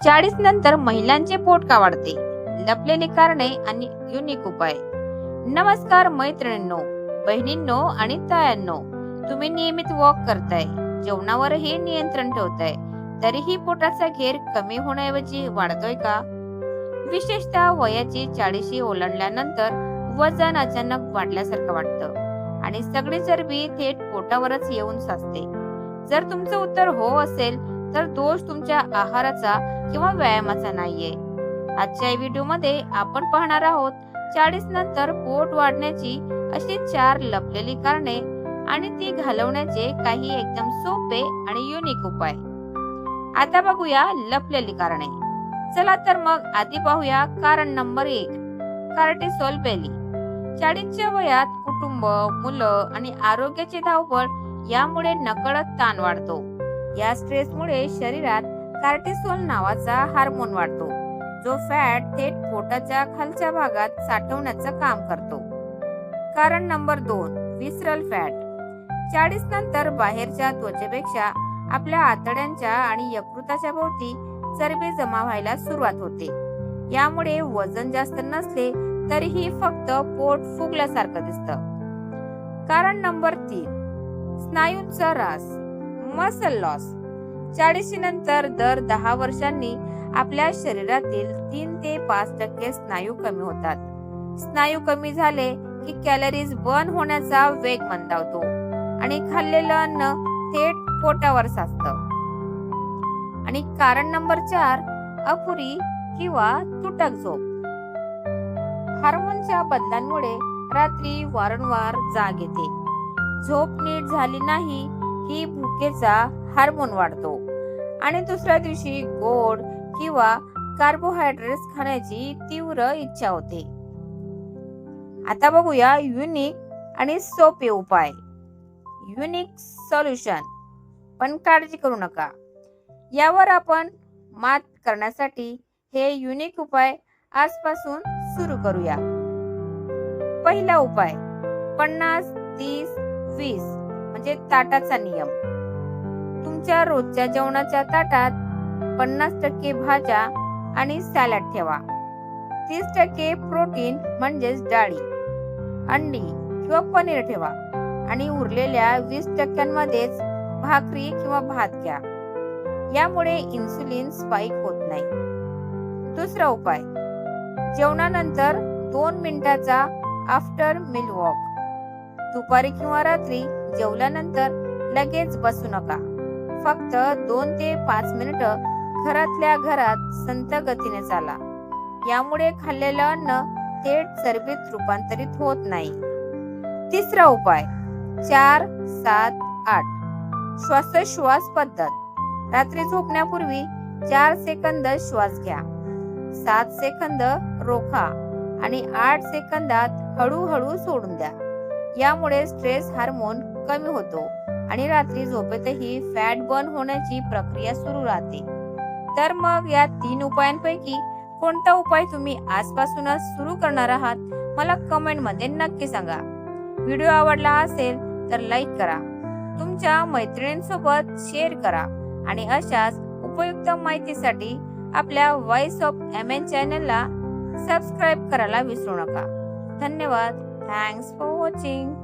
40 नंतर महिलांचे पोट का वाढते? लपलेली कारणे आणि युनिक उपाय. नमस्कार मैत्रिणींनो, बहिणींनो आणि तायांनो. तुम्ही नियमित वॉक करताय, जेवणावरही नियंत्रण ठेवताय, तरीही पोटाचा घेर कमी होण्याऐवजी वाढतोय का? विशेषतः वयाची 40 ओलांडल्यानंतर वजन अचानक वाढल्यासारखं वाटतं आणि सगळी चरबी थेट पोटावरच येऊन साचते. जर तुमचं उत्तर हो असेल तर दोष तुमच्या आहाराचा किंवा व्यायामाचा नाहीये. आजच्या व्हिडिओमध्ये आपण पाहणार आहोत 40 नंतर पोट वाढण्याची अशी 4 लपलेली कारणे आणि ती घालवण्याचे काही एकदम सोपे आणि युनिक उपाय. आता बघूया लपलेली कारणे. चला तर मग आधी पाहूया कारण नंबर 1, कार्टिसोल बेली. 40च्या वयात कुटुंब, मुलं आणि आरोग्याची धावपळ यामुळे नकळत ताण वाढतो. या स्ट्रेसमुळे शरीरात कार्टिसोल नावाचा हार्मोन वाढतो, जो फॅट थेट पोटाच्या खालच्या भागात साठवण्याचं काम करतो. कारण नंबर 2, विसरल फॅट. 40 नंतर बाहेरच्या त्वचेपेक्षा आपल्या आतड्यांच्या आणि यकृताच्या भोवती चरबी जमा व्हायला सुरुवात होते. यामुळे वजन जास्त नसले तरीही फक्त पोट फुगल्यासारखं दिसतं. कारण नंबर 3, स्नायूंचा ऱ्हास, मसल लॉस. 40 नंतर दर 10 वर्षांनी आपल्या शरीरातील 3 ते 5% स्नायू कमी होतात. स्नायू कमी झाले की कॅलरीज बर्न होण्याचा वेग मंदावतो आणि खाल्लेलं अन्न थेट पोटावर साचतं. आणि कारण नंबर 4, अपुरी किंवा तुटक झोप. हार्मोनच्या बदलांमुळे रात्री वारंवार जाग येते. झोप नीट झाली नाही की भुकेचा हार्मोन वाढतो आणि दुसऱ्या दिवशी गोड किंवा कार्बोहायड्रेट्स खाण्याची तीव्र इच्छा होते. आता बघूया युनिक आणि सोपे उपाय. Unique solution. पण काळजी करू नका, यावर आपण मात करण्यासाठी हे युनिक उपाय आजपासून सुरू करूया. पहिला उपाय 50-30-20 म्हणजे ताटाचा नियम. तुमच्या रोजच्या जेवणाच्या ताटात 50% भाज्या आणि सॅलड ठेवा. 30% प्रोटीन म्हणजेच डाळी, अंडी किंवा पनीर ठेवा आणि उरलेल्या 20% भाकरी किंवा भात घ्या. यामुळे इन्सुलिन स्पाइक होत नाही. दुसरा उपाय, जेवणानंतर 2 मिनिटाचा आफ्टर मील वॉक. दुपारी किंवा रात्री जेवल्यानंतर लगेच बसू नका. फक्त 2 ते 5 मिनिटं घरातल्या घरात संथ गतीने चाला. यामुळे खाल्लेलं अन्न थेट चरबीत रूपांतरित होत नाही. तिसरा उपाय 4-7-8 श्वासोच्छ्वास पद्धत. रात्री झोपण्यापूर्वी 4 सेकंद श्वास घ्या, 7 सेकंद रोखा आणि 8 सेकंदात हळूहळू सोडून द्या. यामुळे स्ट्रेस हार्मोन कमी होतो आणि रात्री झोपेतही फॅट बर्न होण्याची प्रक्रिया सुरू राहते. तर मग या 3 उपायांपैकी कोणता उपाय तुम्ही आजपासूनच सुरू करणार आहात मला कमेंट मध्ये नक्की सांगा. व्हिडिओ आवडला असेल तर लाईक करा, तुमच्या मैत्रिणींसोबत शेअर करा आणि अशाच उपयुक्त माहितीसाठी आपल्या व्हॉइस ऑफ एमएन चॅनलला सबस्क्राईब करायला विसरू नका. धन्यवाद. Thanks for watching.